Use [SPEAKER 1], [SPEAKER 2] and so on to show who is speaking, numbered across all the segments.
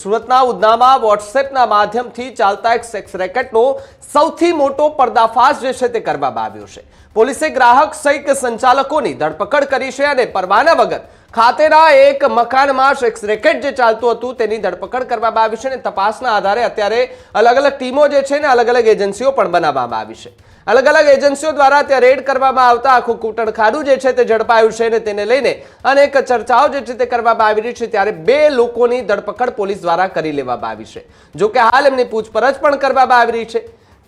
[SPEAKER 1] સુરતના ઉધનામાં વોટ્સએપના માધ્યમથી ચાલતા એક સેક્સ રેકેટનો સૌથી મોટો પર્દાફાશ જે છે તે કરવામાં આવ્યો છે। પોલીસે ગ્રાહક સહિત સંચાલકોની ધરપકડ કરી છે અને પરવાના વગર ખાતેના એક મકાનમાં સેક્સ રેકેટ જે ચાલતું હતું તેની ધરપકડ કરવામાં આવી છે અને તપાસના આધારે અત્યારે અલગ અલગ ટીમો જે છે ને અલગ અલગ એજન્સીઓ પણ બનાવવામાં આવી છે। અલગ અલગ એજન્સીઓ દ્વારા ત્યાં રેડ કરવામાં આવતા આખું કૂટણખાનું જે છે તે ઝડપાયું છે અને તેને લઈને અનેક ચર્ચાઓ જે છે તે કરવામાં આવી રહી છે। ત્યારે બે લોકોની ધરપકડ પોલીસ દ્વારા કરી લેવામાં આવી છે। જો કે હાલ એમની પૂછપરછ પણ કરવામાં આવી રહી છે।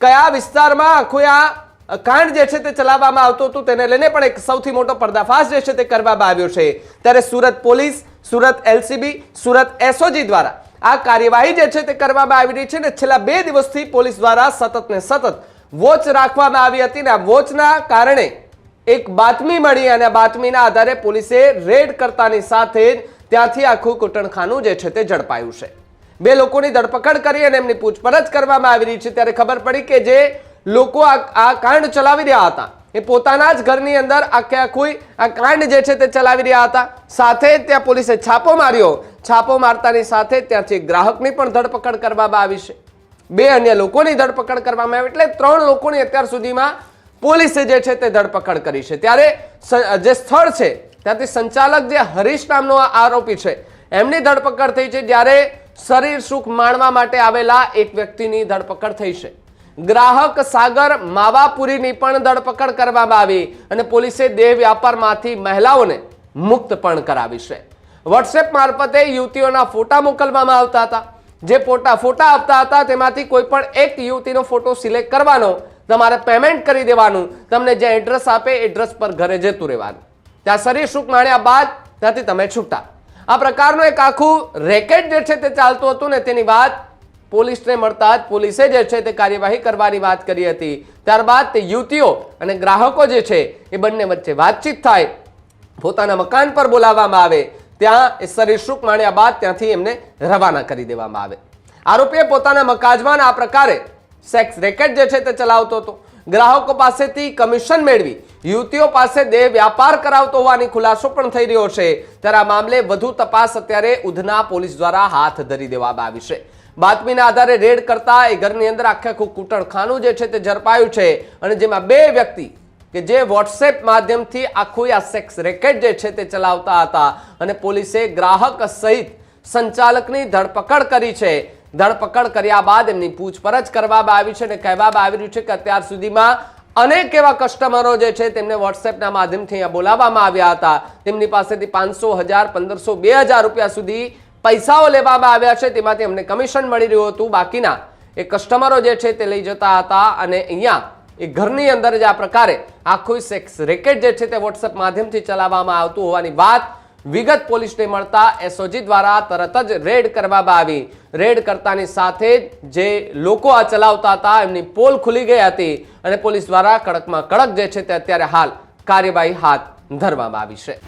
[SPEAKER 1] કયા વિસ્તારમાં આખું આ કાંડ જે છે તે ચલાવવામાં આવતું હતું તેને લઈને પણ એક સૌથી મોટો પર્દાફાશ જે છે તે કરવામાં આવ્યો છે। ત્યારે Surat police, Surat LCB, Surat SOG દ્વારા આ કાર્યવાહી જે છે તે કરવામાં આવી રહી છે અને છેલ્લા 2 દિવસથી પોલીસ દ્વારા સતત ને સતત વોચ રાખવામાં આવી હતી અને આ વોચના કારણે એક બાતમી મળી અને આ બાતમીના આધારે પોલીસે રેડ કરતાની સાથે જ ત્યાંથી આખું કૂટણખાનું જે છે તે ઝડપાયું છે। બે લોકોની ધરપકડ કરી અને એમની પૂછપરછ કરવામાં આવી રહી છે। ત્યારે ખબર પડી કે જે લોકો આ કાંડ ચલાવી રહ્યા હતા એ પોતાના જ ઘરની અંદર આખું આ કાંડ જે છે તે ચલાવી રહ્યા હતા। સાથે ત્યાં પોલીસે છાપો માર્યો। છાપો મારતાની સાથે ત્યાંથી ગ્રાહકની પણ ધરપકડ કરવામાં આવી છે। 2 અન્ય લોકોની ધરપકડ કરવામાં આવી એટલે 3 લોકોની અત્યાર સુધીમાં પોલીસે જે છે તે ધરપકડ કરી છે। ત્યારે જે સ્થળ છે ત્યાંથી સંચાલક જે હરીશ નામનો આરોપી છે એમની ધરપકડ થઈ છે। જ્યારે શરીર સુખ માણવા માટે આવેલા એક વ્યક્તિની ધરપકડ થઈ છે। ગ્રાહક સાગર માવાપુરીની પણ ધરપકડ કરવામાં આવી અને પોલીસે દેહ વ્યાપારમાંથી મહિલાઓને મુક્ત પણ કરાવી છે। વોટ્સએપ મારફતે યુવતીઓના ફોટા મોકલવામાં આવતા હતા। જે ફોટા આપતા હતા તેમાંથી કોઈ પણ એક યુવતીનો ફોટો સિલેક્ટ કરવાનો, તમારે પેમેન્ટ કરી દેવાનું, તમને જે એડ્રેસ આપે એડ્રેસ પર ઘરે જતું રહેવાનું, ત્યાં શરીર સુખ માણ્યા બાદ ત્યાંથી તમે છૂટા। આ પ્રકારનો એક આખું રેકેટ જે છે તે ચાલતું હતું ને તેની વાત પોલીસને મળતા જ પોલીસે જે છે તે કાર્યવાહી કરવાની વાત કરી હતી। ત્યારબાદ તે યુવતીઓ અને ગ્રાહકો જે છે એ બંને વચ્ચે વાતચીત થાય, પોતાના મકાન પર બોલાવવામાં આવે, ત્યાં એ શરીર સુખ માણ્યા બાદ ત્યાંથી એમને રવાના કરી દેવામાં આવે। આરોપીએ પોતાના મકાનમાં આ પ્રકારે સેક્સ રેકેટ જે છે તે ચલાવતો હતો। ગ્રાહકો પાસેથી કમિશન મેળવી યુવતીઓ પાસે દેહ વ્યાપાર કરાવતો હોવાની ખુલાસો પણ થઈ રહ્યો છે। ત્યારે આ મામલે વધુ તપાસ અત્યારે ઉધના પોલીસ દ્વારા હાથ ધરી દેવામાં આવી છે। બાતમીના આધારે રેડ કરતા એ ઘરની અંદર આખું કૂટણખાનું જે છે તે ઝડપાયું છે અને જેમાં 2 વ્યક્તિ કે જે વોટ્સએપ માધ્યમથી આખું આ સેક્સ રેકેટ જે છે તે ચલાવતા હતા અને પોલીસે ગ્રાહક સહિત સંચાલકની ધરપકડ કરી છે। ધરપકડ કર્યા બાદ એમની પૂછપરછ કરવામાં આવી છે અને કહેવામાં આવી રહ્યું છે કે અત્યાર સુધીમાં અનેક એવા કસ્ટમરો જે છે તેમને વોટ્સએપના માધ્યમથી અહીંયા બોલાવવામાં આવ્યા હતા। તેમની પાસેથી 500, 1000, 1500, 2000 રૂપિયા સુધી પૈસાઓ લેવામાં આવ્યા છે। તેમાંથી અમને કમિશન મળી રહ્યું હતું। બાકીના એ કસ્ટમરો જે છે તે લઈ જતા હતા અને અહીંયા એ ઘરની અંદર જ આ પ્રકારે આખું સેક્સ રેકેટ જે છે તે વોટ્સએપ માધ્યમથી ચલાવવામાં આવતું હોવાની વાત વિગત પોલીસને મળતા એસઓજી દ્વારા તરત જ રેડ કરવામાં આવી। રેડ કરતાની સાથે જે લોકો આ ચલાવતા હતા એમની પોલ ખુલી ગઈ હતી અને પોલીસ દ્વારા કડકમાં કડક જે છે તે અત્યારે હાલ કાર્યવાહી હાથ ધરવામાં આવી છે।